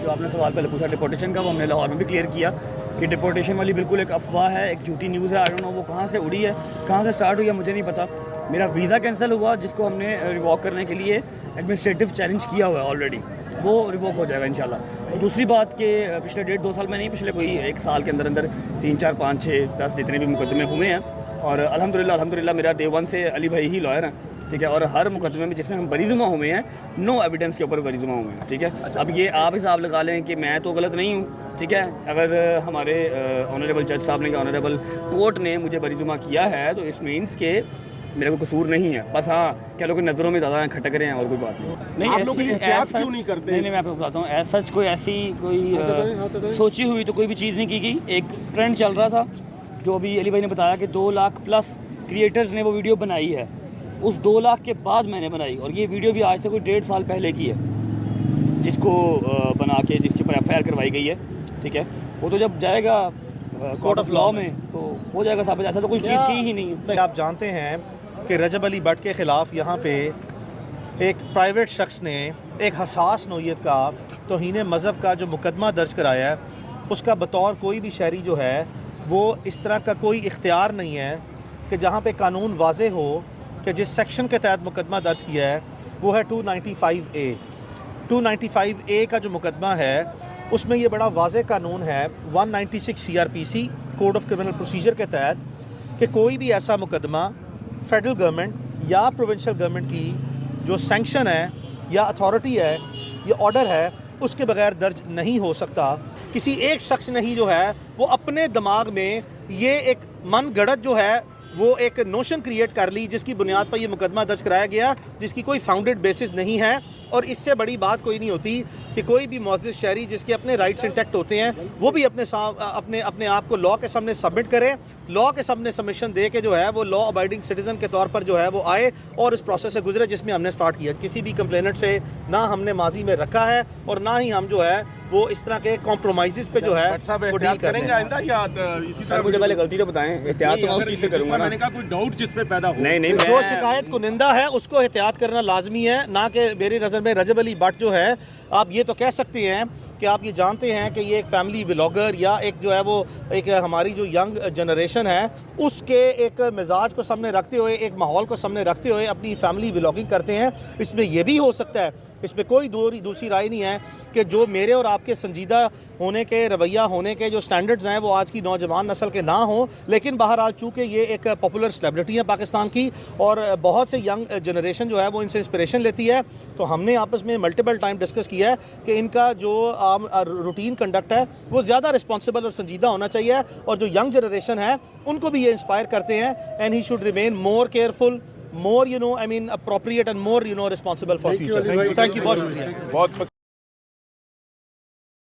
जो आपने सवाल पहले पूछा डिपोर्टेशन का, वो हमने लाहौर में भी क्लियर किया कि डिपोर्टेशन वाली बिल्कुल एक अफवाह है, एक झूठी न्यूज़ है। आई डोंट नो वो कहाँ से उड़ी है, कहाँ से स्टार्ट हुई है, मुझे नहीं पता। मेरा वीज़ा कैंसिल हुआ, जिसको हमने रिवॉक करने के लिए एडमिनिस्ट्रेटिव चैलेंज किया हुआ है ऑलरेडी, वो रिवॉक हो जाएगा इंशाल्लाह। दूसरी बात कि पिछले 1.5-2 साल में नहीं, पिछले कोई 1 साल के अंदर अंदर 3, 4, 5, 6, 10 जितने भी मुकदमे हुए हैं, और अल्हम्दुलिल्लाह मेरा डे 1 से अली भाई ही लॉयर हैं, ठीक है। और हर मुकदमे में जिसमें हम बरीजुमा हुए हैं, नो एविडेंस के ऊपर बरीजुमा हुए हैं, ठीक है। अब ये आप हिसाब लगा लें कि मैं तो गलत नहीं हूँ, ठीक है। अगर हमारे ऑनरेबल जज साहब ने, ऑनरेबल कोर्ट ने मुझे बरीजुमा किया है, तो इस मीन्स के मेरा कोई कसूर नहीं है। बस हाँ, क्या लोग नज़रों में ज़्यादा खटक रहे हैं, और कोई बात नहीं। आप लोग एहतियात क्यों नहीं करते? नहीं, मैं आपको बताता हूँ, एज सच कोई ऐसी कोई सोची हुई तो कोई भी चीज़ नहीं की गई। एक ट्रेंड चल रहा था, जो अभी अली भाई ने बताया कि 2 लाख प्लस क्रिएटर्स ने वो वीडियो बनाई है। उस 2 लाख के बाद मैंने बनाई, और ये वीडियो भी आज से कोई 1.5 साल पहले की है, जिसको बना के जिसके ऊपर FIR करवाई गई है, ठीक है। वो तो जब जाएगा कोर्ट ऑफ लॉ में तो हो जाएगा साबित। ऐसा तो कोई चीज़ की ही नहीं है। आप जानते हैं कि रजब अली भट्ट के ख़िलाफ़ यहाँ पे एक प्राइवेट शख्स ने एक हसास नौइयत का तौहीन मज़हब का जो मुकदमा दर्ज कराया है, उसका बतौर कोई भी शहरी जो है वो इस तरह का कोई इख्तियार नहीं है कि जहाँ पे कानून वाज़े हो कि जिस सेक्शन के तहत मुकदमा दर्ज किया है वो है 295A। 295A का जो मुकदमा है उसमें ये बड़ा वाज़े कानून है 196 CRPC code of criminal procedure के तहत कि कोई भी ऐसा मुकदमा फेडरल गवर्नमेंट या प्रोविंशियल गवर्नमेंट की जो सैंक्शन है या अथॉरिटी है या ऑर्डर है उसके बगैर दर्ज नहीं हो सकता। किसी एक शख्स ने ही जो है वो अपने दिमाग में ये एक मन गढ़त जो है वो एक नोशन क्रिएट कर ली, जिसकी बुनियाद पर ये मुकदमा दर्ज कराया गया, जिसकी कोई फाउंडेड बेसिस नहीं है। और इससे बड़ी बात कोई नहीं होती कि कोई भी मुअज़्ज़िज़ शहरी जिसके अपने राइट्स इंटैक्ट होते हैं वो भी अपने आप को लॉ के सामने सबमिट करे, लॉ के सामने सबमिशन दे के जो है वो लॉ अबाइडिंग सिटीज़न के तौर पर जो है वो आए और इस प्रोसेस से गुजरे जिसमें हमने स्टार्ट किया। किसी भी कंप्लेनेंट से ना हमने माजी में रखा है और ना ही हम जो है वो इस तरह के कॉम्प्रोमाइज़ पे जो है वो डील करेंगे आइंदा, या इसी सर मुझे पहले गलती तो बताएं, एहतियात तो मैं उस चीज़ से करूँगा ना। मैंने कहा कोई डाउट जिस पे पैदा हो। नहीं, जो शिकायत कुनिंदा है उसको एहतियात करना लाजमी है, ना कि मेरी नज़र में रजब अली भट्ट जो है, आप ये तो कह सकते हैं कि आप ये जानते हैं कि ये एक फैमिली व्लॉगर या एक जो है वो एक हमारी जो यंग जनरेशन है उसके एक मिजाज को सामने रखते हुए, एक माहौल को सामने रखते हुए अपनी फैमिली व्लॉगिंग करते हैं। इसमें यह भी हो सकता है, इसमें कोई दूसरी राय नहीं है कि जो मेरे और आपके संजीदा होने के, रवैया होने के जो स्टैंडर्ड्स हैं वो आज की नौजवान नस्ल के ना हो। लेकिन बहरहाल चूँकि ये एक पॉपुलर सेलिब्रिटी है पाकिस्तान की और बहुत से यंग जनरेशन जो है वो इनसे इंस्पिरेशन लेती है, तो हमने आपस में मल्टीपल टाइम डिस्कस किया है कि इनका जो रूटीन कंडक्ट है वो ज़्यादा रिस्पॉन्सिबल और संजीदा होना चाहिए, और जो यंग जनरेशन है उनको भी ये इंस्पायर करते हैं। And he should remain more careful, more appropriate and more responsible for future. Thank you, बहुत शुक्रिया।